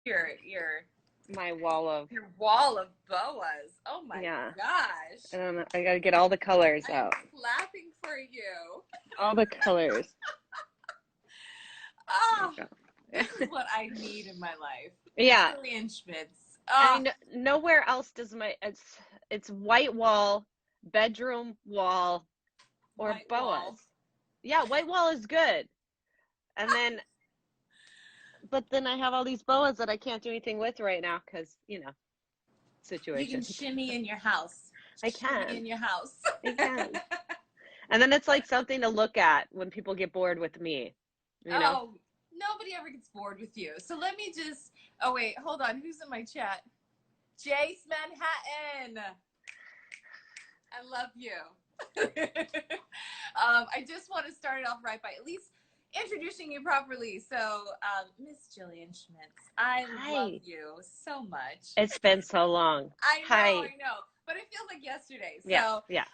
your My wall of, your wall of boas. Oh my yeah. gosh. I don't know. I gotta get all the colors I'm out. clapping for you. All the colors. There Oh, you this go. is what I need in my life. Yeah. Jillian Schmitz. I Oh, mean, nowhere else does it's white wall, bedroom wall, or white boas. wall. Yeah, white wall is good. And then, but then I have all these boas that I can't do anything with right now because, You can situations. shimmy in your house. I Shimmy can. in your house. I can. And then it's like something to look at when people get bored with me, you know? Oh, nobody ever gets bored with you. So let me just. Oh wait, hold on. Who's in my chat? Jace Manhattan. I love you. I just want to start it off right by at least introducing you properly. So, Miss Jillian Schmitz, I love Hi. you so much. It's been so long. Hi. I know, but it feels like yesterday. Yeah, So, yeah.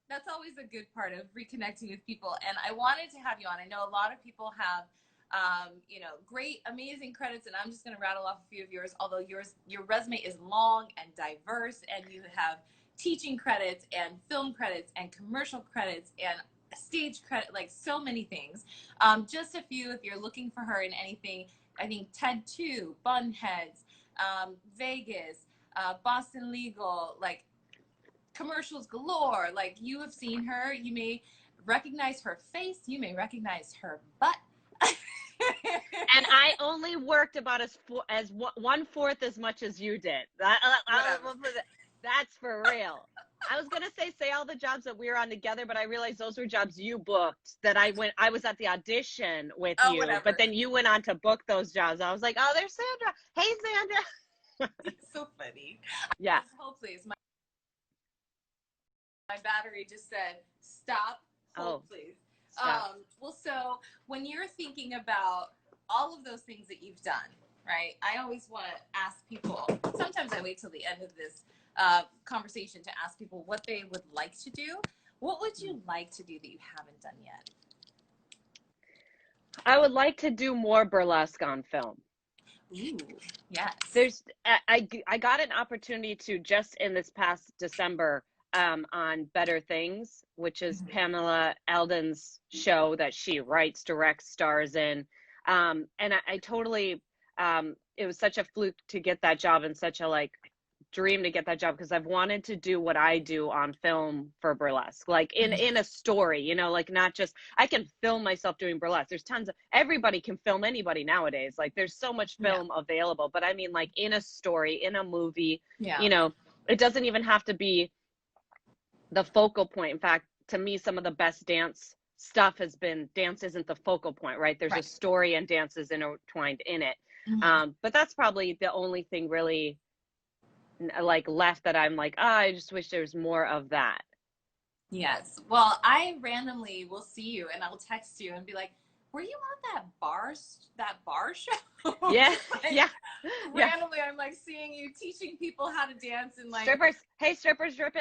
that's always a good part of reconnecting with people. And I wanted to have you on. I know a lot of people have, great, amazing credits, and I'm just going to rattle off a few of yours. Although your resume is long and diverse, and you have teaching credits and film credits and commercial credits and stage credit, like so many things. Just a few, if you're looking for her in anything, I think TED 2, Bunheads, Vegas, Boston Legal, like commercials galore. Like you have seen her, you may recognize her face, you may recognize her butt. And I only worked about as 1/4 as much as you did. That's for real. I was gonna say all the jobs that we were on together, but I realized those were jobs you booked. That I was at the audition with Oh, you, whatever. but then you went on to book those jobs. I was like, oh, there's Sandra. Hey, Sandra. It's so funny. Yeah. Hold please. My battery just said stop. Hold please. Stop. Well, so when you're thinking about all of those things that you've done, right? I always want to ask people. Sometimes I wait till the end of this conversation to ask people what they would like to do. What would you like to do that you haven't done yet? I would like to do more burlesque on film. Ooh, yes. I got an opportunity to just in this past December on Better Things, which is Pamela Eldon's show that she writes, directs, stars in. And I totally, it was such a fluke to get that job and such a dream to get that job because I've wanted to do what I do on film for burlesque, like in a story, not just I can film myself doing burlesque. There's tons of everybody can film anybody nowadays. Like there's so much film available, but I mean like in a story, in a movie, it doesn't even have to be the focal point. In fact, to me, some of the best dance stuff has been dance isn't the focal point, right? There's a story and dance is intertwined in it. But that's probably the only thing really like left that I'm like, I just wish there was more of that. Yes. Well, I randomly will see you and I'll text you and be like, were you on that bar show? Yeah. Yeah. Randomly, I'm like seeing you teaching people how to dance and like strippers. Hey, strippers, drop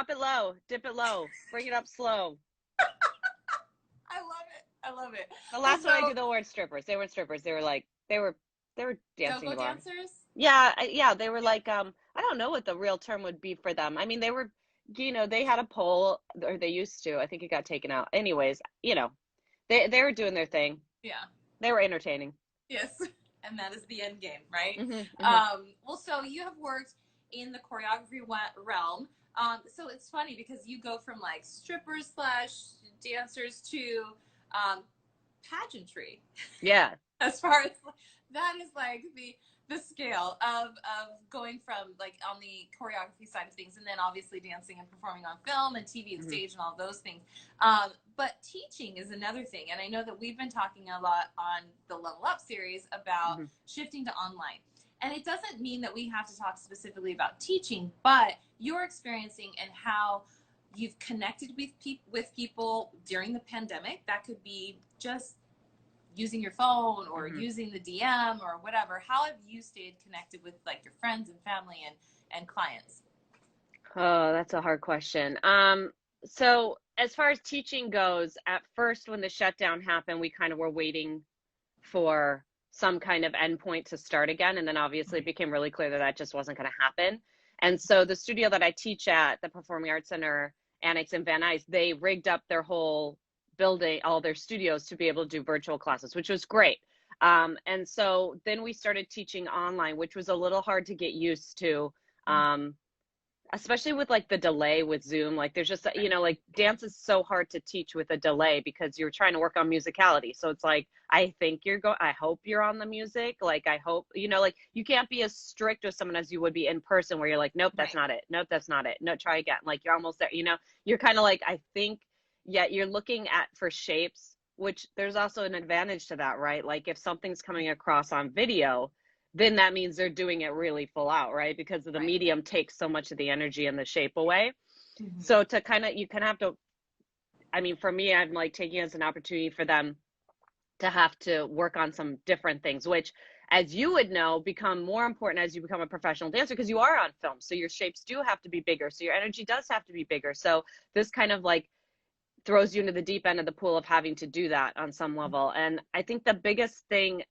it low, dip it low, bring it up slow. I love it. The last one I do the word strippers. They weren't strippers. They were like they were dancing. Go-go dancers? Yeah, they were like I don't know what the real term would be for them. I mean, they were they had a pole, or they used to. I think it got taken out. Anyways, they were doing their thing. Yeah. They were entertaining. Yes. And that is the end game, right? Well, so you have worked in the choreography realm. So it's funny because you go from like strippers / dancers to pageantry. Yeah. As far as that is like the scale of going from like on the choreography side of things, and then obviously dancing and performing on film and TV and stage and all those things. But teaching is another thing, and I know that we've been talking a lot on the Level Up series about shifting to online. And it doesn't mean that we have to talk specifically about teaching, but your experiencing and how you've connected with people during the pandemic. That could be just using your phone or using the DM or whatever. How have you stayed connected with like your friends and family and clients? Oh, that's a hard question. So as far as teaching goes, at first when the shutdown happened, we kind of were waiting for some kind of endpoint to start again. And then obviously it became really clear that that just wasn't going to happen. And so the studio that I teach at, the Performing Arts Center Annex in Van Nuys, they rigged up their whole building, all their studios, to be able to do virtual classes, which was great. And so then we started teaching online, which was a little hard to get used to. Especially with like the delay with Zoom, like there's just, you know, like dance is so hard to teach with a delay because you're trying to work on musicality. So it's like, I hope you're on the music. Like, I hope, you know, like you can't be as strict with someone as you would be in person where you're like, nope, that's not it. Nope, that's not it. No, try again. Like you're almost there, you know, you're kind of like, I think, yeah, you're looking at for shapes, which there's also an advantage to that, right? Like if something's coming across on video, then that means they're doing it really full out, right? Because the medium takes so much of the energy and the shape away. So to kind of, you kind of have to, I mean, for me, I'm like taking it as an opportunity for them to have to work on some different things, which, as you would know, become more important as you become a professional dancer because you are on film. So your shapes do have to be bigger. So your energy does have to be bigger. So this kind of like throws you into the deep end of the pool of having to do that on some level. And I think the biggest thing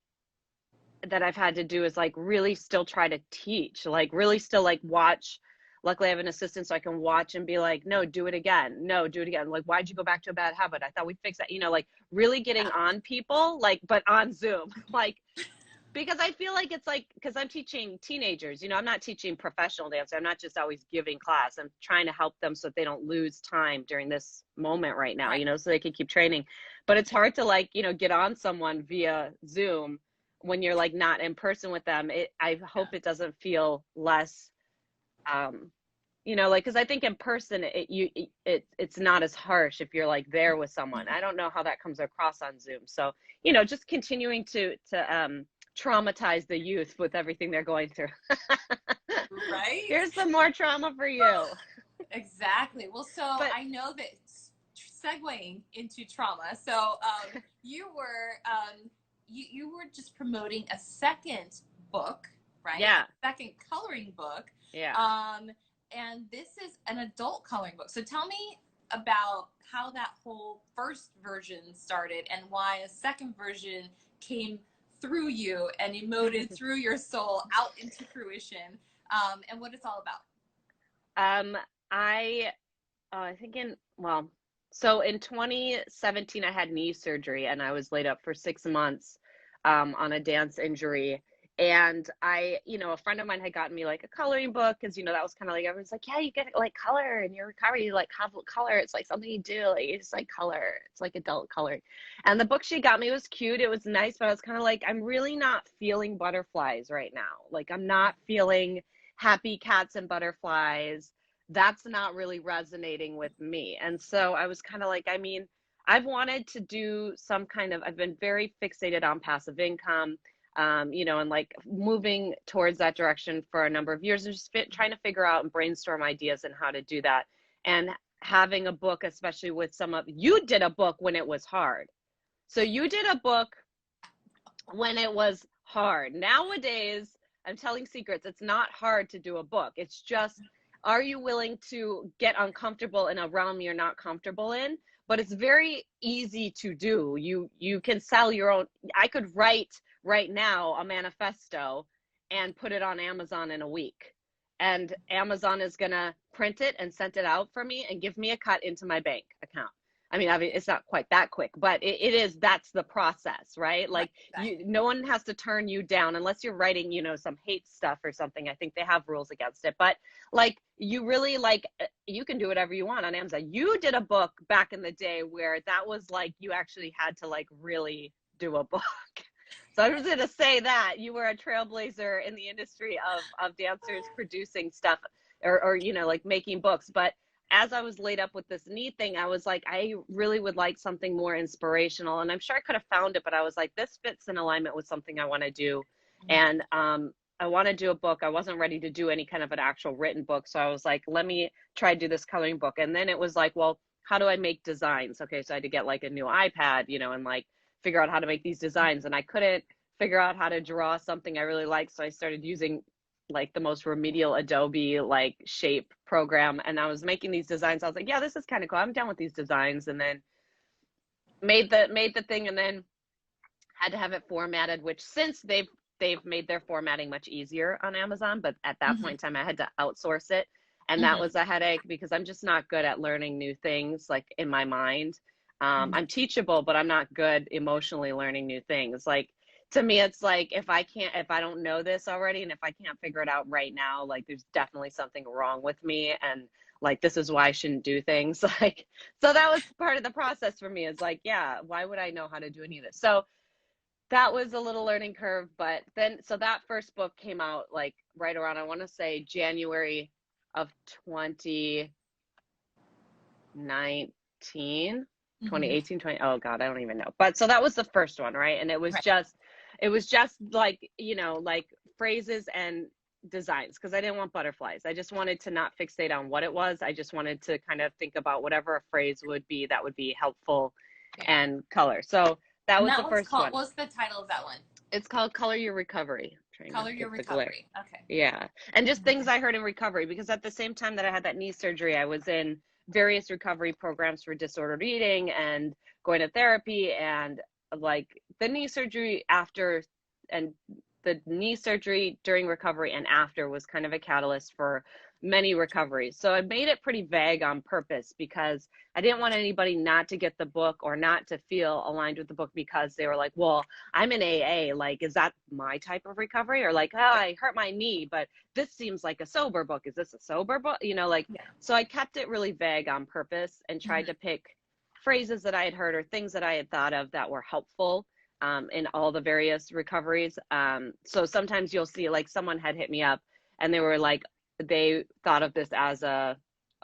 that I've had to do is like really still try to teach, like really still like watch. Luckily I have an assistant so I can watch and be like, no, do it again. No, do it again. Like, why'd you go back to a bad habit? I thought we'd fix that. You know, like really getting on people, like, but on Zoom, like, because I feel like it's like, because I'm teaching teenagers, you know, I'm not teaching professional dance. I'm not just always giving class. I'm trying to help them so that they don't lose time during this moment right now, you know, so they can keep training. But it's hard to like, you know, get on someone via Zoom when you're like not in person with them. I hope it doesn't feel less, you know, like, cause I think in person, it's not as harsh if you're like there with someone. I don't know how that comes across on Zoom. So, you know, just continuing to traumatize the youth with everything they're going through. Right? Here's some more trauma for you. Exactly. Well, so but, I know that segueing into trauma. So you were you were just promoting a second book, right? Yeah. A second coloring book. Yeah. And this is an adult coloring book. So tell me about how that whole first version started and why a second version came through you and emoted through your soul out into fruition, and what it's all about. I think so in 2017, I had knee surgery and I was laid up for 6 months on a dance injury. And you know, a friend of mine had gotten me like a coloring book because, you know, that was kind of like, everyone's like, yeah, you get like color in your recovery, you like have color. It's like something you do, like it's like color. It's like adult coloring. And the book she got me was cute. It was nice, but I was kind of like, I'm really not feeling butterflies right now. Like I'm not feeling happy cats and butterflies. That's not really resonating with me. And so I was kind of like, I mean, I've wanted to do some kind of, I've been very fixated on passive income, you know, and like moving towards that direction for a number of years and just trying to figure out and brainstorm ideas and how to do that. And having a book, especially with you did a book when it was hard. So you did a book when it was hard. Nowadays, I'm telling secrets, it's not hard to do a book. It's just, are you willing to get uncomfortable in a realm you're not comfortable in? But it's very easy to do. You can sell your own. I could write right now a manifesto and put it on Amazon in a week. And Amazon is going to print it and send it out for me and give me a cut into my bank account. I mean, it's not quite that quick, but it is, that's the process, right? Like no one has to turn you down unless you're writing, you know, some hate stuff or something. I think they have rules against it, but like you really like, you can do whatever you want on Amazon. You did a book back in the day where that was like, you actually had to like really do a book. So I was going to say that you were a trailblazer in the industry of dancers producing stuff or, you know, like making books. But as I was laid up with this knee thing, I was like, I really would like something more inspirational. And I'm sure I could have found it, but I was like, this fits in alignment with something I want to do. And I want to do a book. I wasn't ready to do any kind of an actual written book. So I was like, let me try to do this coloring book. And then it was like, well, how do I make designs? Okay, so I had to get like a new iPad, you know, and like figure out how to make these designs. And I couldn't figure out how to draw something I really liked. So I started using like the most remedial Adobe like shape program. And I was making these designs. I was like, yeah, this is kind of cool. I'm done with these designs. And then made the thing. And then had to have it formatted, which since they've made their formatting much easier on Amazon, but at that point in time I had to outsource it. And that was a headache because I'm just not good at learning new things, like in my mind. I'm teachable, but I'm not good emotionally learning new things. Like, to me, it's like, if I don't know this already, and if I can't figure it out right now, like there's definitely something wrong with me. And like, this is why I shouldn't do things. Like, so that was part of the process for me, is like, yeah, why would I know how to do any of this? So that was a little learning curve. But then, so that first book came out like right around, I want to say January of 2019, 2018, 20, oh God, I don't even know. But so that was the first one, right? And it was just like, you know, like phrases and designs, because I didn't want butterflies. I just wanted to not fixate on what it was. I just wanted to kind of think about whatever a phrase would be that would be helpful and color. So that was the first one. What's the title of that one? It's called Color Your Recovery. Color Your Recovery. Okay. Yeah. And just things I heard in recovery, because at the same time that I had that knee surgery, I was in various recovery programs for disordered eating and going to therapy. And like the knee surgery after, and the knee surgery during recovery and after, was kind of a catalyst for many recoveries. So I made it pretty vague on purpose, because I didn't want anybody not to get the book or not to feel aligned with the book, because they were like, well, I'm in AA, like, is that my type of recovery? Or like, oh, I hurt my knee, but this seems like a sober book. Is this a sober book? You know, like, so I kept it really vague on purpose and tried to pick phrases that I had heard or things that I had thought of that were helpful in all the various recoveries. So sometimes you'll see, like, someone had hit me up and they were like, they thought of this as a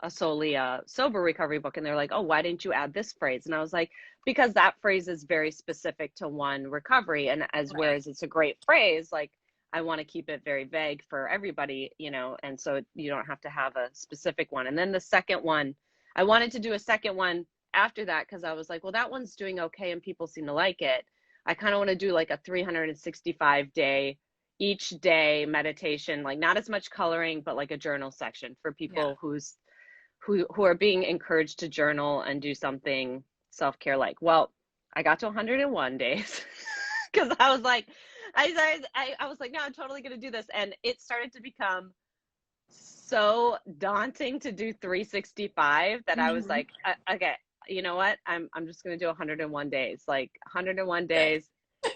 solely a sober recovery book, and they're like, oh, why didn't you add this phrase? And I was like, because that phrase is very specific to one recovery, and whereas it's a great phrase, like, I want to keep it very vague for everybody, you know, and so you don't have to have a specific one. And then the second one, I wanted to do a second one after that, because I was like, well, that one's doing okay and people seem to like it. I kind of want to do like a 365-day, each day meditation, like not as much coloring, but like a journal section for people who are being encouraged to journal and do something self-care. Like, well, I got to 101 days because I was like, I was like, no, I'm totally going to do this. And it started to become so daunting to do 365 that I was like, okay, you know what? I'm just going to do 101 days, like 101 days.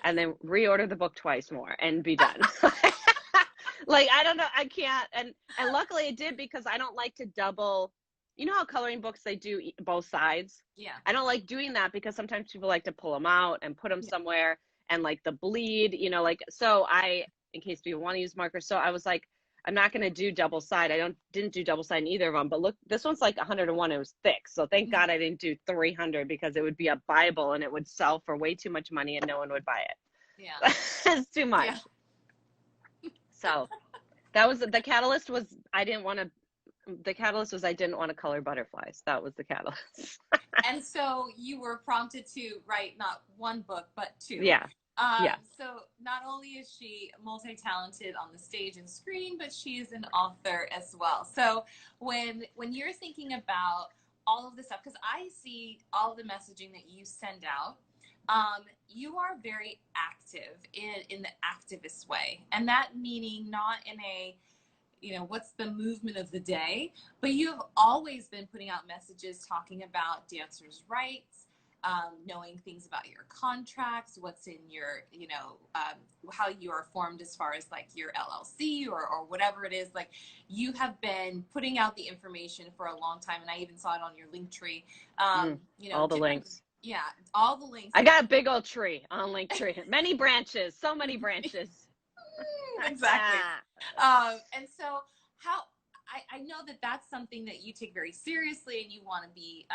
And then reorder the book twice more and be done. Like, I don't know. I can't. And luckily it did, because I don't like to double, you know how coloring books, they do both sides. Yeah. I don't like doing that, because sometimes people like to pull them out and put them somewhere, and like the bleed, you know, like, so in case people want to use markers. So I was like, I'm not going to do double side. Didn't do double side in either of them, but look, this one's like 101. It was thick. So thank God I didn't do 300, because it would be a Bible and it would sell for way too much money and no one would buy it. Yeah. It's too much. Yeah. So that was the catalyst. I didn't want to color butterflies. That was the catalyst. And so you were prompted to write not one book, but two. Yeah. So not only is she multi-talented on the stage and screen, but she is an author as well. So when you're thinking about all of this stuff, because I see all the messaging that you send out, you are very active in the activist way. And that meaning not in a, you know, what's the movement of the day, but you have always been putting out messages talking about dancers' rights, knowing things about your contracts, what's in your, you know, how you are formed as far as like your LLC or whatever it is. Like, you have been putting out the information for a long time, and I even saw it on your Linktree. You know, all the links. Yeah, all the links. I got a big old tree on Linktree. Many branches, so many branches. Exactly. And so I know that that's something that you take very seriously, and you want to be,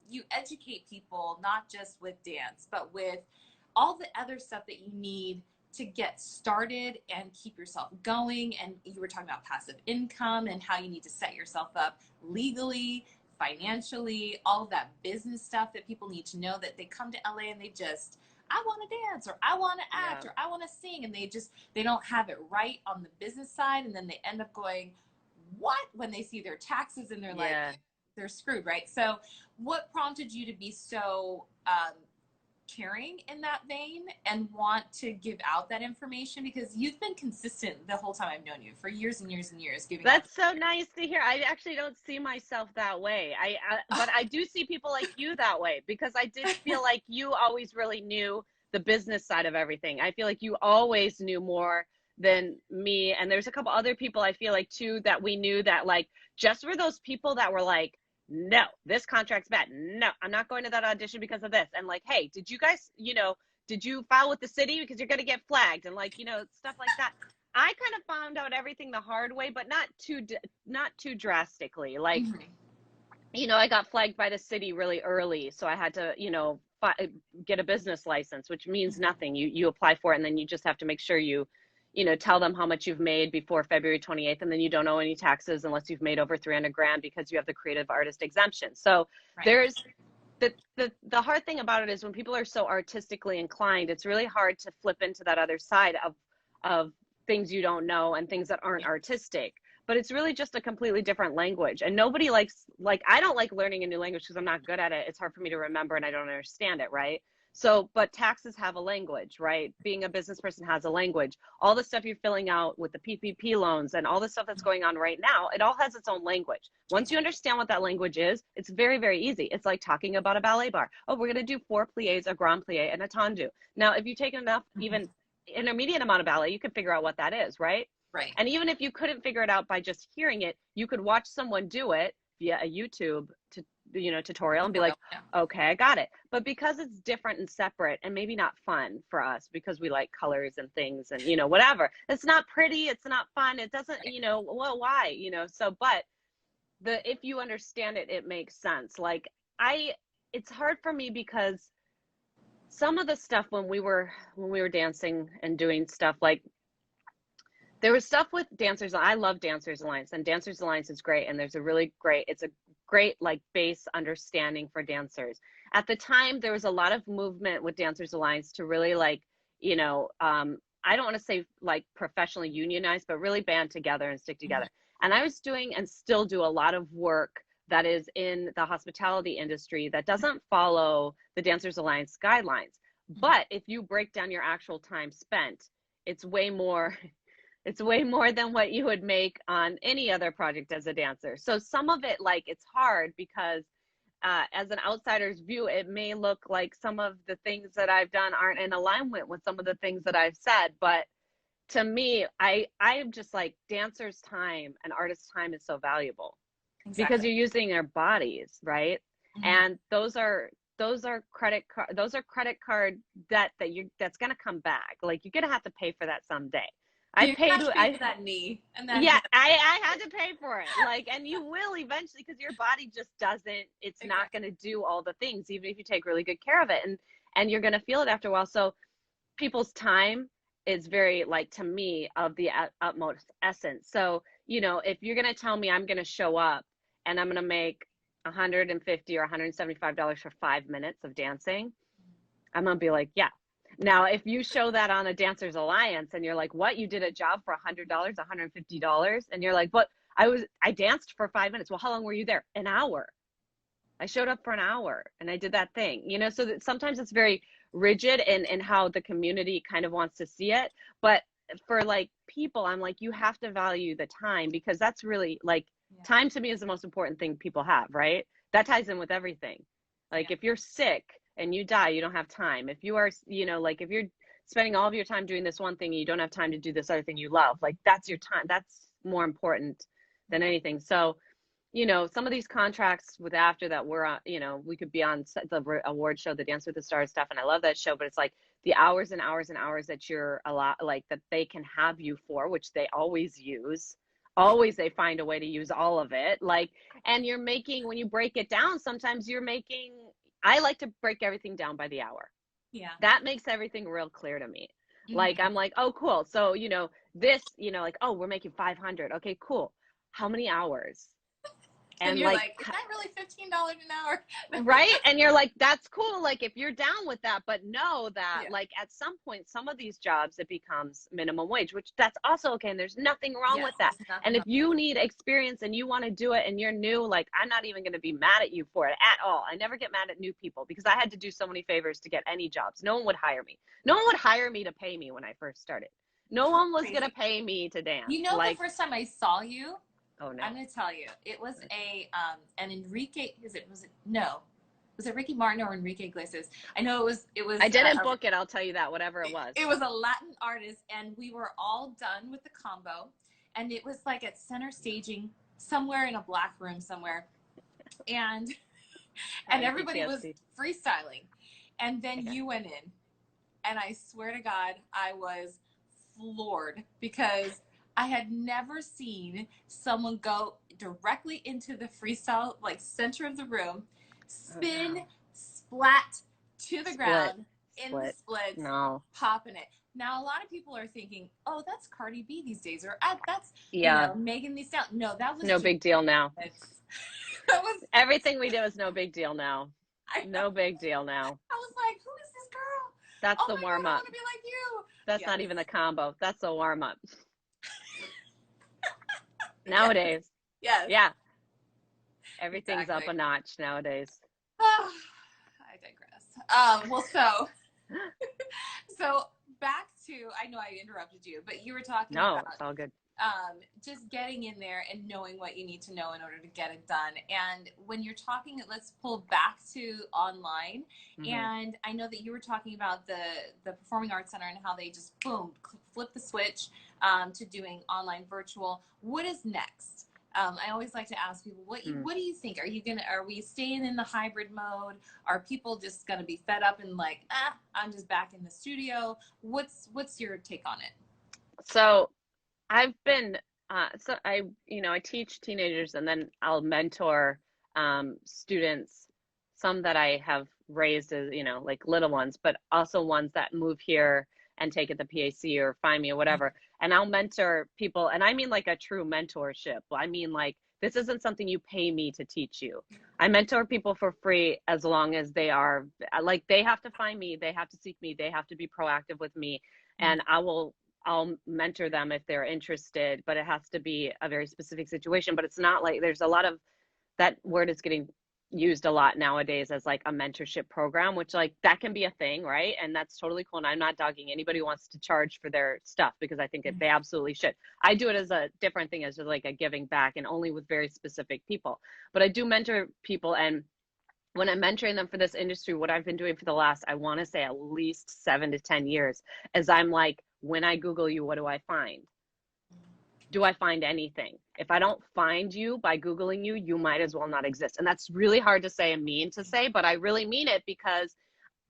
you educate people, not just with dance, but with all the other stuff that you need to get started and keep yourself going. And you were talking about passive income and how you need to set yourself up legally, financially, all of that business stuff that people need to know, that they come to LA and they just, I want to dance, or I want to act, or I want to sing, and they don't have it right on the business side, and then they end up going, what, when they see their taxes and they're like, they're screwed, right? So what prompted you to be so caring in that vein and want to give out that information, because you've been consistent the whole time I've known you for years and years and years giving out. That's so nice to hear. I actually don't see myself that way. But I do see people like you that way, because I did feel like you always really knew the business side of everything. I feel like you always knew more than me. And there's a couple other people I feel like too that we knew that, like, just were those people that were like, no, this contract's bad. No, I'm not going to that audition because of this. And like, hey, did you guys, did you file with the city because you're going to get flagged? And like, stuff like that. I kind of found out everything the hard way, but not too drastically. Like, I got flagged by the city really early. So I had to, get a business license, which means nothing. You apply for it, and then you just have to make sure you tell them how much you've made before February 28th, and then you don't owe any taxes unless you've made over 300 grand because you have the creative artist exemption. So there's the hard thing about it is when people are so artistically inclined, it's really hard to flip into that other side of things you don't know and things that aren't artistic. But it's really just a completely different language. And nobody likes, I don't like learning a new language because I'm not good at it. It's hard for me to remember and I don't understand it, right? So, but taxes have a language, right? Being a business person has a language. All the stuff you're filling out with the PPP loans and all the stuff that's going on right now, it all has its own language. Once you understand what that language is, it's very, very easy. It's like talking about a ballet bar. Oh, we're going to do 4 pliés, a grand plié, and a tendu. Now, if you take enough, even intermediate amount of ballet, you can figure out what that is, right? Right. And even if you couldn't figure it out by just hearing it, you could watch someone do it via a YouTube tutorial and be like, okay, I got it. But because it's different and separate and maybe not fun for us because we like colors and things and, whatever, it's not pretty, it's not fun. It doesn't, well, why, so, but if you understand it, it makes sense. Like it's hard for me because some of the stuff when we were dancing and doing stuff, like there was stuff with Dancers. I love Dancers Alliance, and Dancers Alliance is great. And there's it's a great like base understanding for dancers. At the time, there was a lot of movement with Dancers Alliance to really I don't want to say like professionally unionize, but really band together and stick together. And I was doing and still do a lot of work that is in the hospitality industry that doesn't follow the Dancers Alliance guidelines. But if you break down your actual time spent, it's way more than what you would make on any other project as a dancer. So some of it, like, it's hard because as an outsider's view, it may look like some of the things that I've done aren't in alignment with some of the things that I've said. But to me, I'm just like, dancers' time and artists' time is so valuable because you're using their bodies, right? And those are credit card debt that's gonna come back. Like, you're gonna have to pay for that someday. I paid for that knee, and then I had to pay for it. Like, and you will eventually, because your body just doesn't. It's not going to do all the things, even if you take really good care of it, and you're going to feel it after a while. So, people's time is very, like, to me, of the utmost essence. So, if you're going to tell me I'm going to show up and I'm going to make $150 or $175 for 5 minutes of dancing, I'm going to be like, yeah. Now, if you show that on a Dancers Alliance and you're like, what, you did a job for $100, $150, and you're like, what, I danced for 5 minutes. Well, how long were you there? An hour. I showed up for an hour and I did that thing, so that sometimes it's very rigid in how the community kind of wants to see it. But for like people, I'm like, you have to value the time, because that's really like, time to me is the most important thing people have, right? That ties in with everything. Like, if you're sick and you die, you don't have time. If you are, like, if you're spending all of your time doing this one thing and you don't have time to do this other thing you love, like, that's your time. That's more important than anything. So, some of these contracts with after that we're on, we could be on the award show, the Dance with the Stars stuff. And I love that show, but it's like the hours and hours and hours that you're like that they can have you for, which they always use. Always they find a way to use all of it. Like, and you're making, when you break it down, sometimes you're making, I like to break everything down by the hour. Yeah. That makes everything real clear to me. Like, I'm like, oh, cool. So, this, like, oh, we're making 500. Okay, cool. How many hours? And And you're like, like, is that really $15 an hour? right? And you're like, that's cool. Like if you're down with that, but know that Yeah. like at some point, some of these jobs, it becomes minimum wage, which that's also okay. And there's nothing wrong Yes, with that. there's nothing And if wrong. you need experience and you want to do it and you're new, like I'm not even going to be mad at you for it at all. I never get mad at new people because I had to do so many favors to get any jobs. No one would hire me. No one would hire me to pay me when I first started. No one was going to pay me to dance. You know, like, the first time I saw you, oh no. I'm going to tell you, it was an Enrique, was it Ricky Martin or Enrique Iglesias? I know it was. I didn't book it. I'll tell you that, whatever it was. It was a Latin artist, and we were all done with the combo, and it was like at center staging somewhere in a black room somewhere, and everybody was freestyling, and then you went in, and I swear to God, I was floored because I had never seen someone go directly into the freestyle, like center of the room, spin, splat to the ground in the splits, popping it. Now, a lot of people are thinking, oh, that's Cardi B these days, or that's, Megan Thee Stallion. No, that was no big deal now. That was everything we do is no big deal now. No big deal now. I was like, who is this girl? That's the warm up. I want to be like you. That's not even the combo. That's the warm up. Nowadays. Yes. Yeah. Everything's up a notch nowadays. I digress. Well, so back to, I know I interrupted you, but you were talking about it's all good. Just getting in there and knowing what you need to know in order to get it done. And when you're talking, let's pull back to online. Mm-hmm. And I know that you were talking about the Performing Arts Center and how they just, boom, flip the switch to doing online virtual. What is next? I always like to ask people, what do you think? Are we staying in the hybrid mode? Are people just going to be fed up and like, I'm just back in the studio? What's your take on it? So I've been, I teach teenagers and then I'll mentor students, some that I have raised as, like little ones, but also ones that move here and take it the PAC or find me or whatever. And I'll mentor people. And I mean like a true mentorship. I mean, like, this isn't something you pay me to teach you. I mentor people for free as long as they are, like, they have to find me, they have to seek me, they have to be proactive with me. And I'll mentor them if they're interested, but it has to be a very specific situation. But it's not like, there's a lot of, that word is getting used a lot nowadays as like a mentorship program, which like that can be a thing, right? And that's totally cool. And I'm not dogging anybody who wants to charge for their stuff, because I think that they absolutely should. I do it as a different thing, as just like a giving back, and only with very specific people. But I do mentor people, and when I'm mentoring them for this industry, what I've been doing for the last, I want to say at least 7 to 10 years, is I'm like, when I Google you, what do I find? Do I find anything? If I don't find you by Googling you, you might as well not exist. And that's really hard to say and mean to say, but I really mean it, because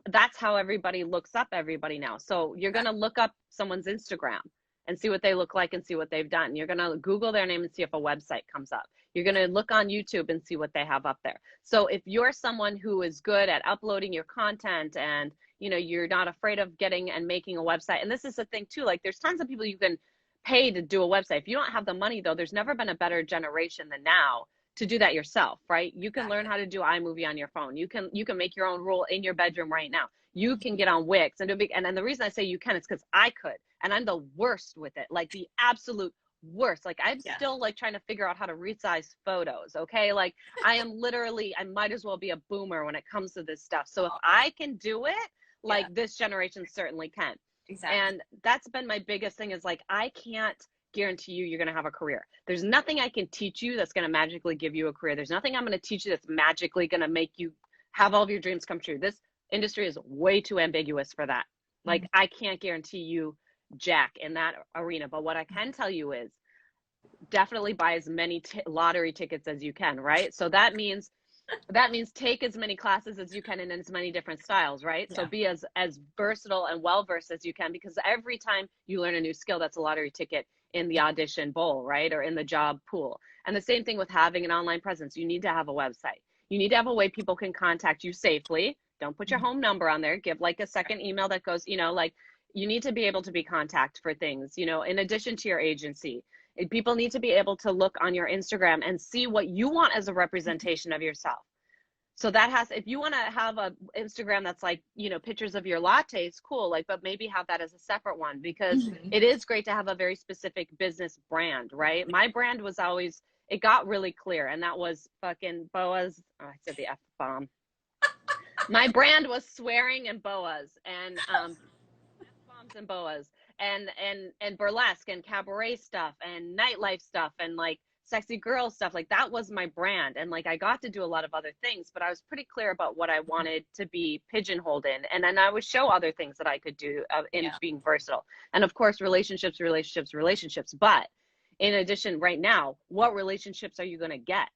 that's how everybody looks up everybody now. So you're going to look up someone's Instagram and see what they look like and see what they've done. You're going to Google their name and see if a website comes up. You're going to look on YouTube and see what they have up there. So if you're someone who is good at uploading your content, and you're not afraid of getting and making a website, and this is the thing too, like there's tons of people you can pay to do a website. If you don't have the money though, there's never been a better generation than now to do that yourself, right? You can learn how to do iMovie on your phone. You can make your own rule in your bedroom right now. You can get on Wix and do and then the reason I say you can is because I could, and I'm the worst with it, like the absolute worst. Like I'm still like trying to figure out how to resize photos. Okay. Like I might as well be a boomer when it comes to this stuff. So if I can do it, like this generation certainly can. Exactly. And that's been my biggest thing, is like, I can't guarantee you're going to have a career. There's nothing I can teach you that's going to magically give you a career. There's nothing I'm going to teach you that's magically going to make you have all of your dreams come true. This industry is way too ambiguous for that. Like I can't guarantee you jack in that arena. But what I can tell you is definitely buy as many lottery tickets as you can, right? So that means take as many classes as you can in as many different styles, right? Yeah. So be as versatile and well-versed as you can, because every time you learn a new skill, that's a lottery ticket in the audition bowl, right? Or in the job pool. And the same thing with having an online presence. You need to have a website. You need to have a way people can contact you safely. Don't put your home number on there. Give like a second email that goes, like you need to be able to be contacted for things, in addition to your agency. People need to be able to look on your Instagram and see what you want as a representation of yourself. So that has, if you want to have a Instagram that's like, you know, pictures of your lattes, cool, like, but maybe have that as a separate one, because it is great to have a very specific business brand, right? My brand was always, it got really clear, and that was fucking boas. Oh, I said the F bomb. My brand was swearing and boas, and F bombs and boas, and burlesque and cabaret stuff and nightlife stuff and like sexy girl stuff. Like that was my brand. And like I got to do a lot of other things, but I was pretty clear about what I wanted to be pigeonholed in. And then I would show other things that I could do in being versatile. And of course, relationships. But in addition, right now, what relationships are you going to get?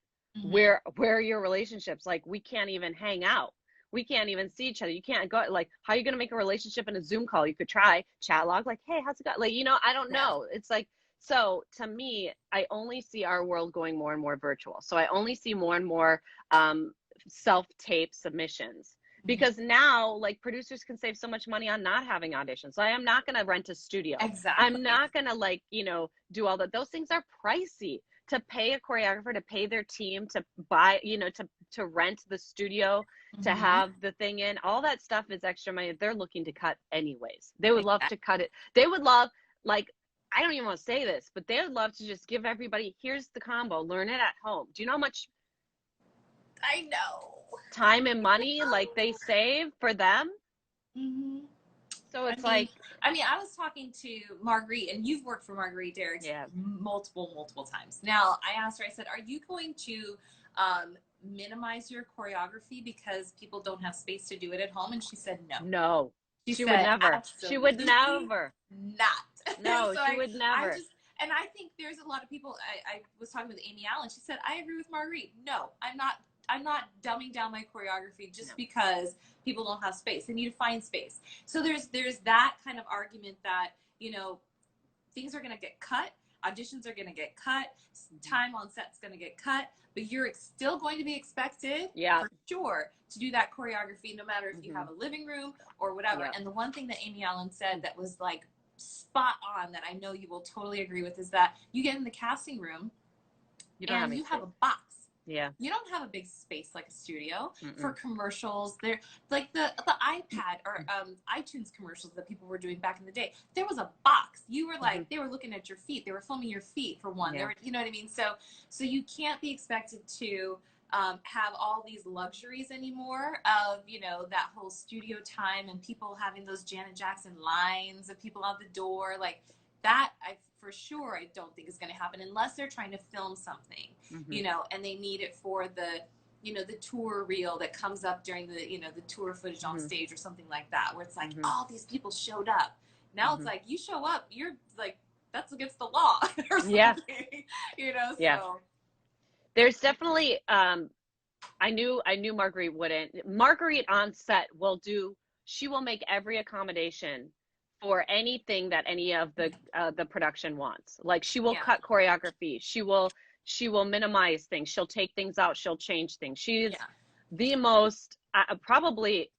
Where are your relationships? Like we can't even hang out. We can't even see each other. You can't go, like, how are you going to make a relationship in a Zoom call? You could try chat log, like, hey, how's it going? Like, you know, I don't know. It's like, so to me, I only see our world going more and more virtual. So I only see more and more self-tape submissions, because now like producers can save so much money on not having auditions. So I am not going to rent a studio. Exactly. I'm not going to like, you know, do all that. Those things are pricey. To pay a choreographer, to pay their team, to buy, you know, to rent the studio, to have the thing in, all that stuff is extra money. They're looking to cut anyways. They would love to cut it. They would love, like, I don't even want to say this, but they would love to just give everybody, here's the combo, learn it at home. Do you know how much I know time and money like they save for them? So it's I mean, I was talking to Marguerite, and you've worked for Marguerite Derrick multiple times. Now, I asked her, I said, are you going to minimize your choreography because people don't have space to do it at home? And she said, no. No. She would never. She would never. Not. No, so she would never. And I think there's a lot of people, I was talking with Amy Allen. She said, I agree with Marguerite. No, I'm not dumbing down my choreography just because people don't have space. They need to find space. So there's that kind of argument that, you know, things are going to get cut. Auditions are going to get cut. Time on set's going to get cut. But you're still going to be expected, for sure, to do that choreography, no matter if you have a living room or whatever. And the one thing that Amy Allen said that was like spot on, that I know you will totally agree with, is that you get in the casting room and you have a box. Yeah. You don't have a big space like a studio for commercials. They're like the iPad or iTunes commercials that people were doing back in the day. There was a box. You were like, they were looking at your feet. They were filming your feet for one. They were, you know what I mean? So you can't be expected to have all these luxuries anymore of, you know, that whole studio time and people having those Janet Jackson lines of people out the door. Like that, for sure, I don't think is going to happen unless they're trying to film something, you know, and they need it for the, you know, the tour reel that comes up during the, you know, the tour footage on stage or something like that, where it's like, all these people showed up. Now it's like, you show up, you're like, that's against the law or something, you know, so. There's definitely, I knew Marguerite wouldn't. Marguerite on set she will make every accommodation for anything that any of the production wants. Like she will cut choreography. She will minimize things. She'll take things out. She'll change things. She's the most, probably,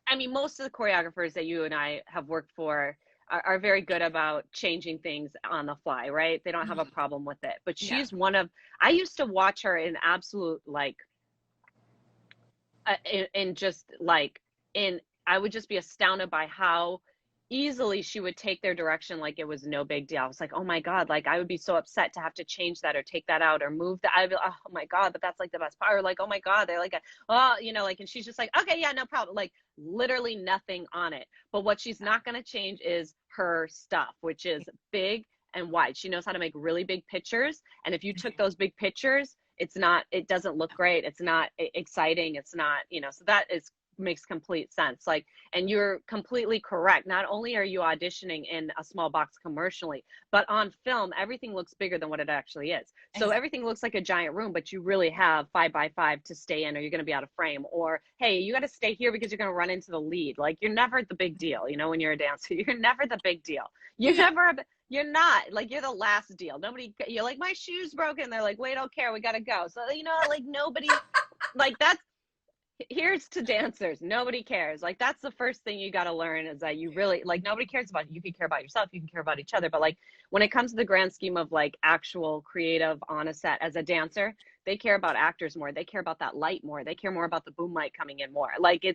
I mean, most of the choreographers that you and I have worked for are very good about changing things on the fly, right? They don't have a problem with it. But she's one of, I used to watch her in absolute, like, I would just be astounded by how easily she would take their direction like it was no big deal. I was like, oh my God, like I would be so upset to have to change that or take that out or move that. I'd be like, oh my God, but that's like the best part. Or like, oh my God, they're like, oh, you know, like, and she's just like, okay, yeah, no problem. Like literally nothing on it. But what she's not going to change is her stuff, which is big and wide. She knows how to make really big pictures. And if you took those big pictures, it doesn't look great. It's not exciting. It's not, you know, so that makes complete sense. Like, and you're completely correct. Not only are you auditioning in a small box commercially, but on film, everything looks bigger than what it actually is. So everything looks like a giant room, but you really have 5 by 5 to stay in, or you're going to be out of frame, or, hey, you got to stay here because you're going to run into the lead. Like you're never the big deal. You know, when you're a dancer, you're never the big deal. You're not, like, you're the last deal. You're like, my shoe's broken. They're like, we don't care. We got to go. So, you know, like nobody, like that's, here's to dancers. Nobody cares. Like, that's the first thing you got to learn, is that you really, like, nobody cares about you. You can care about yourself, you can care about each other, but like when it comes to the grand scheme of like actual creative on a set as a dancer, they care about actors more. They care about that light more. They care more about the boom mic coming in more. Like,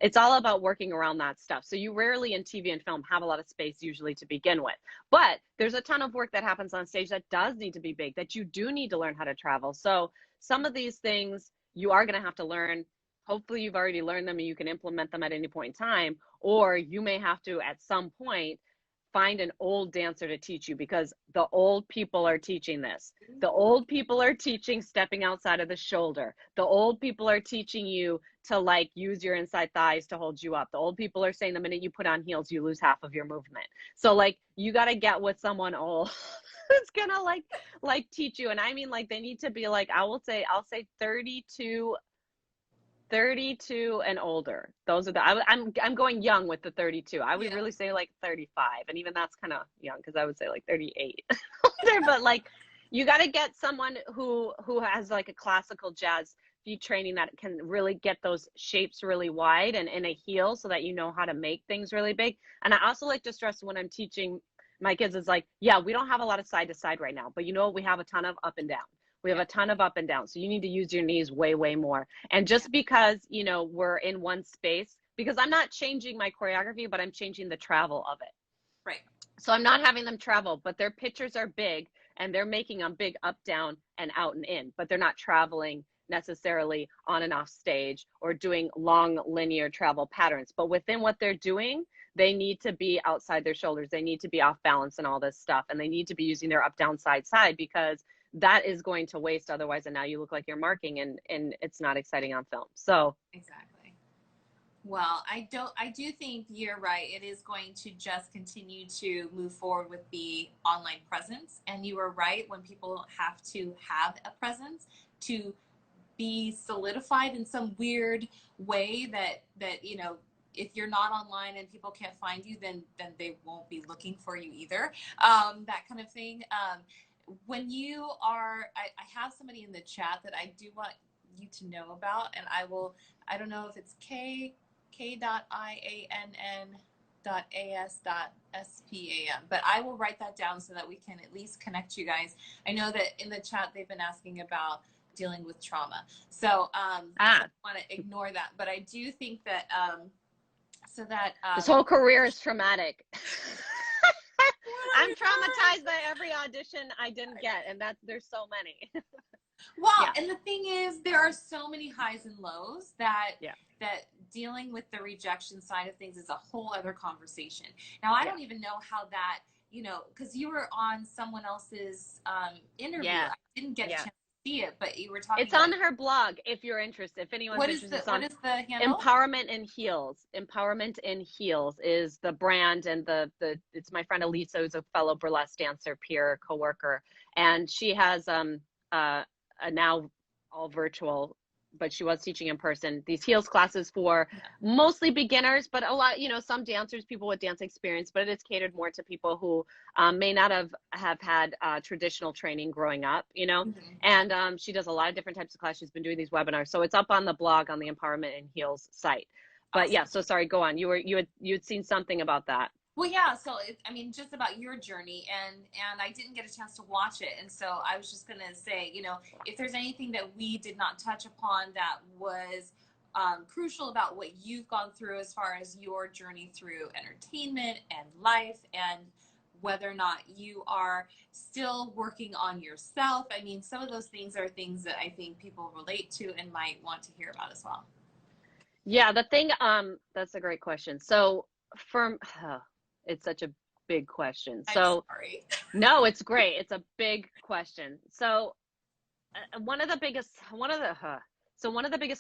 it's all about working around that stuff. So you rarely in TV and film have a lot of space usually to begin with, but there's a ton of work that happens on stage that does need to be big, that you do need to learn how to travel. So some of these things you are going to have to learn. Hopefully you've already learned them and you can implement them at any point in time, or you may have to at some point find an old dancer to teach you, because the old people are teaching this. The old people are teaching stepping outside of the shoulder. The old people are teaching you to like use your inside thighs to hold you up. The old people are saying the minute you put on heels, you lose half of your movement. So like you got to get with someone old who's gonna like teach you. And I mean, like, they need to be like, I'll say 32 and older. Those are the, I'm going young with the 32. I would really say like 35, and even that's kind of young, because I would say like 38 older. But like, you got to get someone who has like a classical jazz feet training that can really get those shapes really wide and in a heel, so that you know how to make things really big. And I also like to stress when I'm teaching my kids, is like, yeah, we don't have a lot of side to side right now, but you know what, we have a ton of up and down. We have a ton of up and down. So you need to use your knees way, way more. And just because, you know, we're in one space, because I'm not changing my choreography, but I'm changing the travel of it. Right. So I'm not having them travel, but their pictures are big and they're making them big up, down, and out and in, but they're not traveling necessarily on and off stage or doing long linear travel patterns. But within what they're doing, they need to be outside their shoulders. They need to be off balance and all this stuff. And they need to be using their up, down, side, side, because that is going to waste otherwise. And now you look like you're marking, and it's not exciting on film. So exactly. Well, I do think you're right. It is going to just continue to move forward with the online presence. And you were right, when people have to have a presence to be solidified in some weird way that, you know, if you're not online and people can't find you, then they won't be looking for you either. That kind of thing. When you are, I have somebody in the chat that I do want you to know about, and I don't know if it's k.iann.as.spam, but I will write that down so that we can at least connect you guys. I know that in the chat they've been asking about dealing with trauma, so I don't want to ignore that, but I do think that this whole career is traumatic. I'm traumatized by every audition I didn't get, and there's so many. Well, yeah. And the thing is, there are so many highs and lows that dealing with the rejection side of things is a whole other conversation. Now, I don't even know how that, you know, because you were on someone else's interview. I didn't get a chance to see it, but you were talking. It's on her blog if you're interested. If anyone's interested, what is the handle? Empowerment in Heels. Empowerment in Heels is the brand, and it's my friend Elisa, who's a fellow burlesque dancer, peer, coworker, and she has a now all virtual, but she was teaching in person, these heels classes for mostly beginners, but a lot, you know, some dancers, people with dance experience, but it is catered more to people who may not have had traditional training growing up, you know. And she does a lot of different types of classes. She's been doing these webinars, so it's up on the blog on the Empowerment in Heels site. But awesome. Yeah, so sorry, go on. You had seen something about that. Well, yeah, so I mean, just about your journey, and I didn't get a chance to watch it, and so I was just going to say, you know, if there's anything that we did not touch upon that was crucial about what you've gone through as far as your journey through entertainment and life, and whether or not you are still working on yourself, I mean, some of those things are things that I think people relate to and might want to hear about as well. Yeah, the thing, that's a great question. So it's such a big question. So sorry. No, it's great. It's a big question. So one of the biggest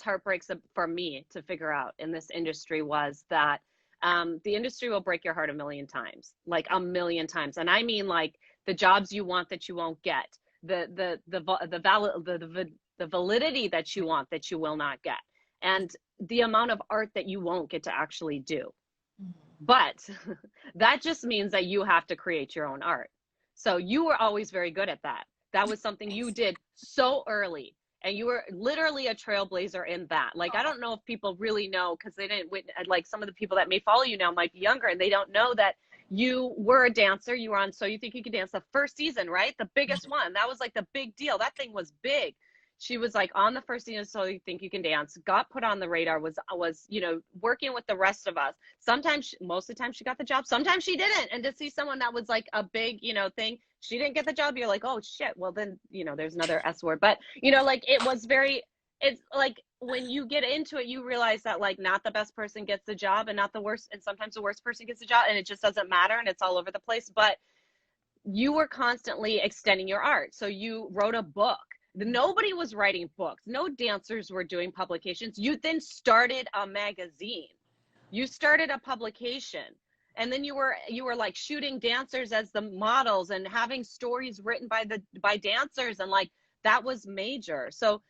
heartbreaks for me to figure out in this industry was that the industry will break your heart a million times, like a million times. And I mean, like, the jobs you want that you won't get, the validity that you want that you will not get, and the amount of art that you won't get to actually do. But that just means that you have to create your own art. So you were always very good at that. That was something you did so early. And you were literally a trailblazer in that. Like, I don't know if people really know, because they didn't, like some of the people that may follow you now might be younger and they don't know that you were a dancer. You were on So You Think You Can Dance, the first season, right? The biggest one. That was like the big deal. That thing was big. She was like on the first season of So You Think You Can Dance, got put on the radar, was, you know, working with the rest of us. Sometimes, most of the time she got the job. Sometimes she didn't. And to see someone that was like a big, you know, thing, she didn't get the job. You're like, oh shit. Well then, you know, there's another S word, but you know, like it was very, it's like when you get into it, you realize that like not the best person gets the job and not the worst. And sometimes the worst person gets the job and it just doesn't matter. And it's all over the place, but you were constantly extending your art. So you wrote a book. Nobody was writing books. No dancers were doing publications. You then started a magazine. You started a publication. And then you were like shooting dancers as the models and having stories written by dancers, and like that was major. So,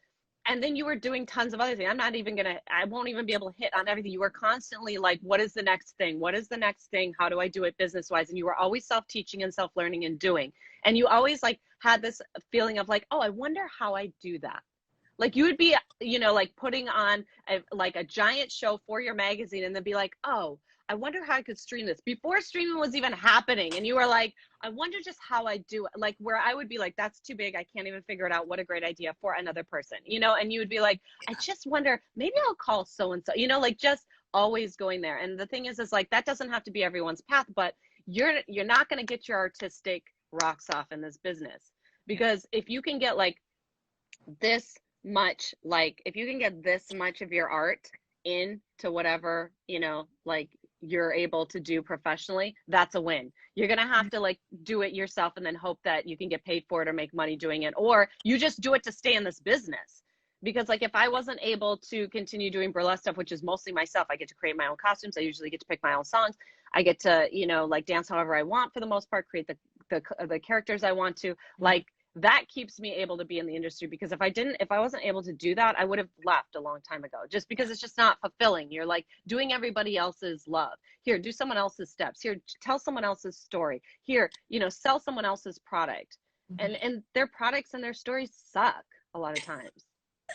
and then you were doing tons of other things. I won't even be able to hit on everything. You were constantly like, what is the next thing? What is the next thing? How do I do it business wise? And you were always self-teaching and self-learning and doing. And you always like had this feeling of like, oh, I wonder how I do that. Like you would be, you know, like putting on like a giant show for your magazine and then be like, oh, I wonder how I could stream this before streaming was even happening. And you were like, I wonder just how I do it. Like where I would be like, that's too big. I can't even figure it out. What a great idea for another person, you know? And you would be like, I just wonder, maybe I'll call so-and-so, you know, like just always going there. And the thing is like, that doesn't have to be everyone's path, but you're not going to get your artistic rocks off in this business. Because if you can get like this much, like if you can get this much of your art into whatever, you know, like you're able to do professionally, that's a win. You're going to have to like do it yourself and then hope that you can get paid for it or make money doing it, or you just do it to stay in this business. Because like if I wasn't able to continue doing burlesque stuff, which is mostly myself, I get to create my own costumes, I usually get to pick my own songs, I get to, you know, like dance however I want for the most part, create the characters I want to, like that keeps me able to be in the industry. Because if I wasn't able to do that, I would have left a long time ago, just because it's just not fulfilling. You're like doing everybody else's love. Here, do someone else's steps. Here, tell someone else's story. Here, you know, sell someone else's product. And their products and their stories suck a lot of times.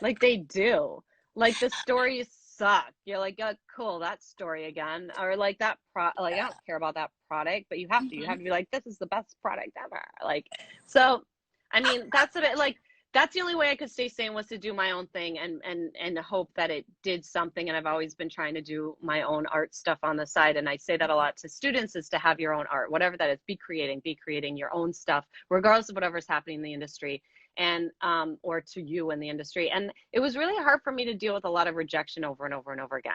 Like they do. Like the stories suck. You're like, oh, cool, that story again. Or like that like I don't care about that product, but you have to be like, this is the best product ever. Like, so I mean, that's a bit like, that's the only way I could stay sane, was to do my own thing and hope that it did something. And I've always been trying to do my own art stuff on the side. And I say that a lot to students, is to have your own art, whatever that is, be creating your own stuff, regardless of whatever's happening in the industry, and or to you in the industry. And it was really hard for me to deal with a lot of rejection over and over and over again.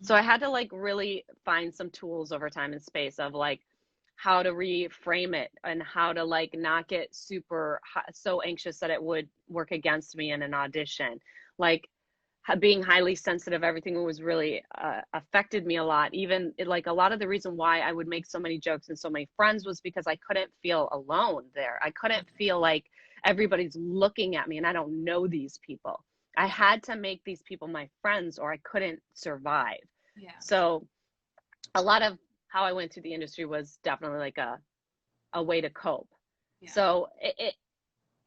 So I had to like really find some tools over time and space of like how to reframe it and how to like not get so anxious that it would work against me in an audition. Like being highly sensitive, everything was really affected me a lot. Even like a lot of the reason why I would make so many jokes and so many friends was because I couldn't feel alone there. I couldn't feel like everybody's looking at me and I don't know these people. I had to make these people my friends or I couldn't survive. Yeah. So a lot of how I went through the industry was definitely like a way to cope. Yeah. So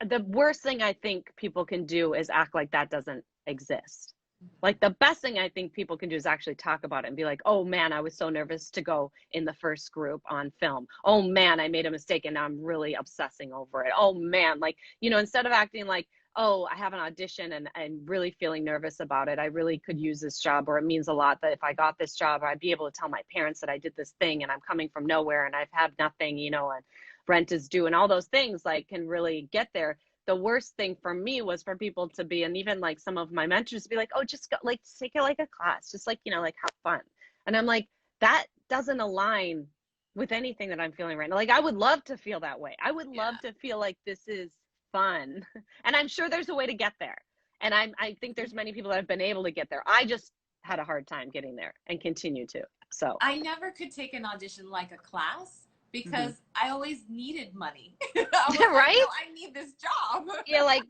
the worst thing I think people can do is act like that doesn't exist. Like the best thing I think people can do is actually talk about it and be like, oh man, I was so nervous to go in the first group on film. Oh man, I made a mistake and now I'm really obsessing over it. Oh man, like, you know, instead of acting like, oh, I have an audition and really feeling nervous about it, I really could use this job, or it means a lot that if I got this job, I'd be able to tell my parents that I did this thing and I'm coming from nowhere and I've had nothing, you know, and rent is due and all those things like can really get there. The worst thing for me was for people to be, and even like some of my mentors to be like, oh, just go, like take it like a class, just like, you know, like have fun. And I'm like, that doesn't align with anything that I'm feeling right now. Like I would love to feel that way. I would love to feel like this is fun. And I'm sure there's a way to get there. And I think there's many people that have been able to get there. I just had a hard time getting there and continue to. So I never could take an audition like a class because I always needed money. I was right? Like, no, I need this job. Yeah, like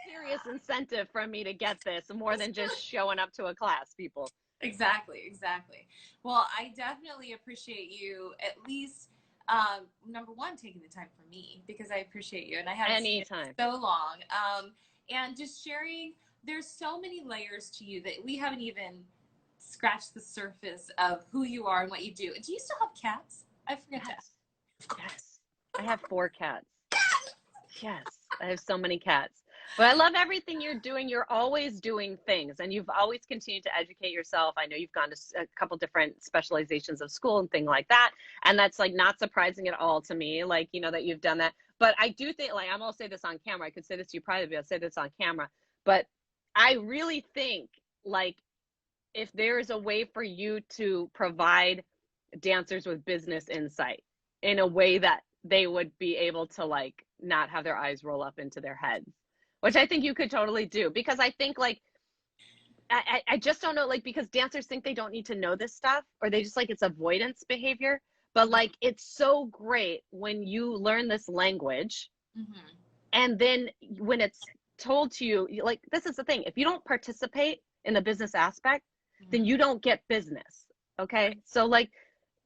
serious incentive for me to get this more than just showing up to a class, people. Exactly. Well, I definitely appreciate you at least Number one, taking the time for me, because I appreciate you, and I haven't seen you Anytime. so long. And just sharing, there's so many layers to you that we haven't even scratched the surface of who you are and what you do. Do you still have cats? I forget to ask. Yes. I have 4 cats. Yes. I have so many cats. But I love everything you're doing. You're always doing things, and you've always continued to educate yourself. I know you've gone to a couple different specializations of school and things like that. And that's like not surprising at all to me, like, you know, that you've done that. But I do think, like, I'm going to say this on camera. I could say this to you privately, I'll say this on camera. But I really think, like, if there is a way for you to provide dancers with business insight in a way that they would be able to, like, not have their eyes roll up into their heads, which I think you could totally do. Because I think, like, I just don't know, like, because dancers think they don't need to know this stuff, or they just, like, it's avoidance behavior. But, like, it's so great when you learn this language, and then when it's told to you, like, this is the thing, if you don't participate in the business aspect, then you don't get business. Okay. So, like,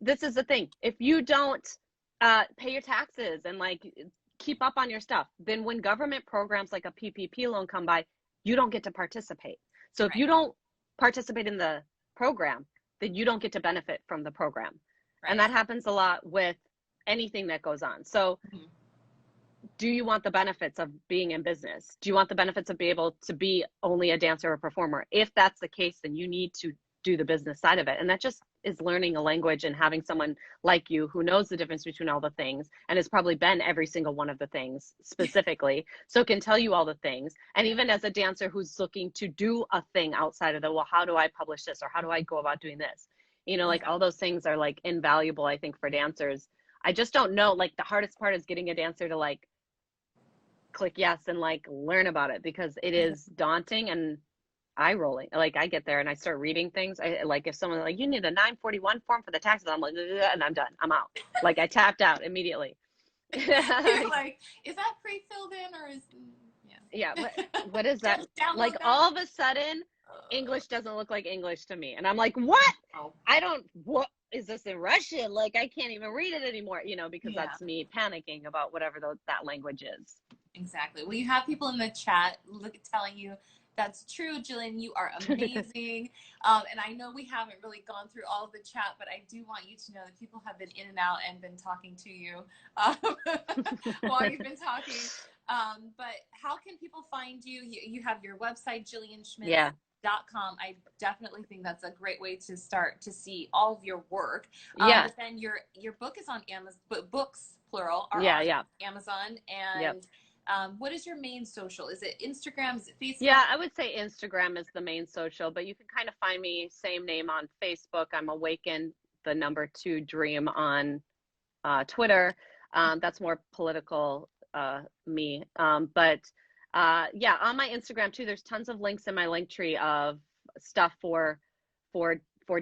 this is the thing, if you don't pay your taxes and, like, keep up on your stuff, then when government programs like a PPP loan come by, you don't get to participate. So if you don't participate in the program, then you don't get to benefit from the program. And that happens a lot with anything that goes on. So do you want the benefits of being in business? Do you want the benefits of being able to be only a dancer or performer? If that's the case, then you need to do the business side of it. And that just is learning a language and having someone like you who knows the difference between all the things and has probably been every single one of the things specifically, so can tell you all the things. And even as a dancer who's looking to do a thing outside of the, well, how do I publish this, or how do I go about doing this? You know, like, all those things are, like, invaluable, I think, for dancers. I just don't know, like, the hardest part is getting a dancer to, like, click yes and, like, learn about it, because it is daunting and eye rolling. Like, I get there and I start reading things. I, like, if someone, like, you need a 941 form for the taxes, I'm like, and I'm done. I'm out. Like, I tapped out immediately. You're like, is that pre-filled in, or is yeah? What is that? Like, that? All of a sudden, English doesn't look like English to me, and I'm like, what? I don't. What is this in Russian? Like, I can't even read it anymore. You know, because that's me panicking about whatever that language is. Exactly. Well, you have people in the chat telling you that's true, Jillian. You are amazing. And I know we haven't really gone through all of the chat, but I do want you to know that people have been in and out and been talking to you while you've been talking. But how can people find you? You have your website, JillianSchmitz.com. I definitely think that's a great way to start to see all of your work. But then your book is on Amazon, but books, plural, are on Amazon. And what is your main social? Is it Instagram? Is it Facebook? Yeah, I would say Instagram is the main social, but you can kind of find me same name on Facebook. I'm Awaken the number 2 Dream on Twitter. That's more political me. But yeah, on my Instagram too, there's tons of links in my link tree of stuff for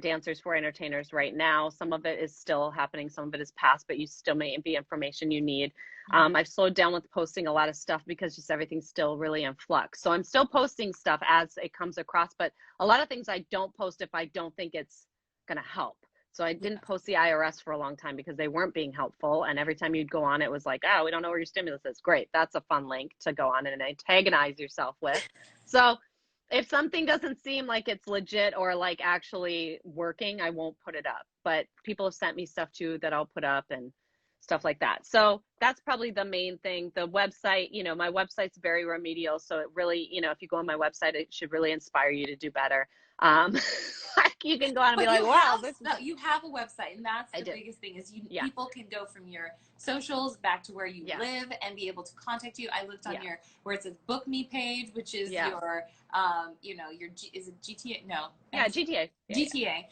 dancers, for entertainers right now. Some of it is still happening, some of it is past, but you still may be information you need. I've slowed down with posting a lot of stuff because just everything's still really in flux. So I'm still posting stuff as it comes across, but a lot of things I don't post if I don't think it's going to help. So I didn't post the IRS for a long time because they weren't being helpful. And every time you'd go on, it was like, oh, we don't know where your stimulus is. Great. That's a fun link to go on and antagonize yourself with. So if something doesn't seem like it's legit or like actually working, I won't put it up. But people have sent me stuff too that I'll put up and stuff like that. So that's probably the main thing. The website, you know, my website's very remedial. So it really, you know, if you go on my website, it should really inspire you to do better. You can go on and be like, wow, you have a website, and that's the biggest thing is people can go from your socials back to where you live and be able to contact you. I looked on your, where it says book me page, which is your, you know, is it GTA? No. Yeah, GTA. GTA.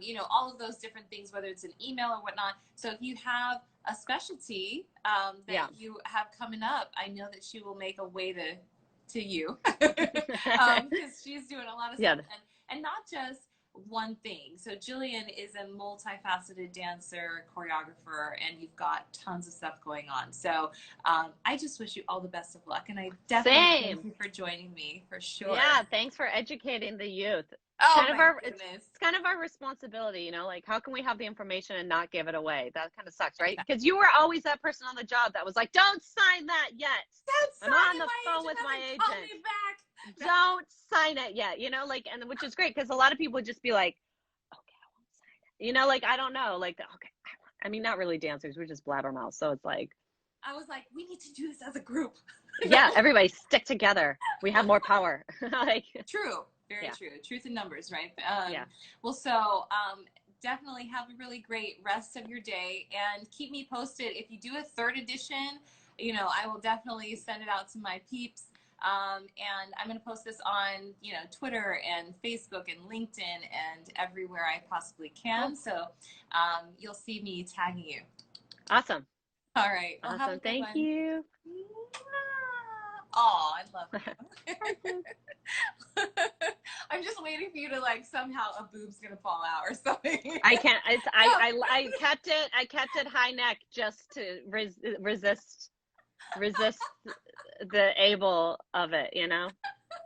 You know, all of those different things, whether it's an email or whatnot. So if you have a specialty that you have coming up, I know that she will make a way to you because she's doing a lot of stuff and not just one thing. So Jillian is a multifaceted dancer, choreographer, and you've got tons of stuff going on. So I just wish you all the best of luck, and I definitely thank you for joining me, for sure. Yeah, thanks for educating the youth. Oh kind of my our goodness. it's kind of our responsibility, you know, like how can we have the information and not give it away? That kind of sucks, right? Yeah. Because you were always that person on the job that was like, don't sign that yet. Don't I'm sign on it. the My phone agent with my hasn't called agent. me back. Don't sign it yet, you know, like, and which is great because a lot of people would just be like, okay, I won't sign it. You know, like, I don't know, like, okay, I mean, not really dancers, we're just blabbermouths. So it's like, I was like, we need to do this as a group. yeah, everybody stick together. We have more power. Like, True. Very yeah, true. Truth in numbers, right? yeah. Well, so definitely have a really great rest of your day and keep me posted. If you do a third edition, you know, I will definitely send it out to my peeps. And I'm going to post this on, you know, Twitter and Facebook and LinkedIn and everywhere I possibly can. Cool. So you'll see me tagging you. Awesome. All right. Well, have a Awesome. good Thank one. you. Oh, I love Thank you. you. I'm just waiting for you to like somehow a boob's gonna fall out or something. I can't. I kept it. I kept it high neck just to resist the able of it. You know,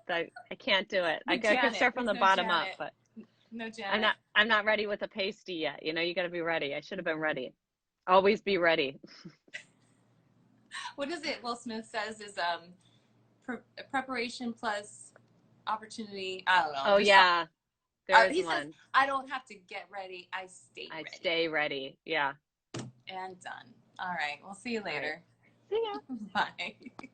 I can't do it. No I could start from the bottom up, but No Janet. I'm not ready with a pasty yet. You know, you got to be ready. I should have been ready. Always be ready. What is it? Will Smith says is preparation plus opportunity. I don't know. Oh yeah, there is he one. says I don't have to get ready. I stay ready. Stay ready. Yeah. And done. All right. We'll see you later. Right. See ya. Bye.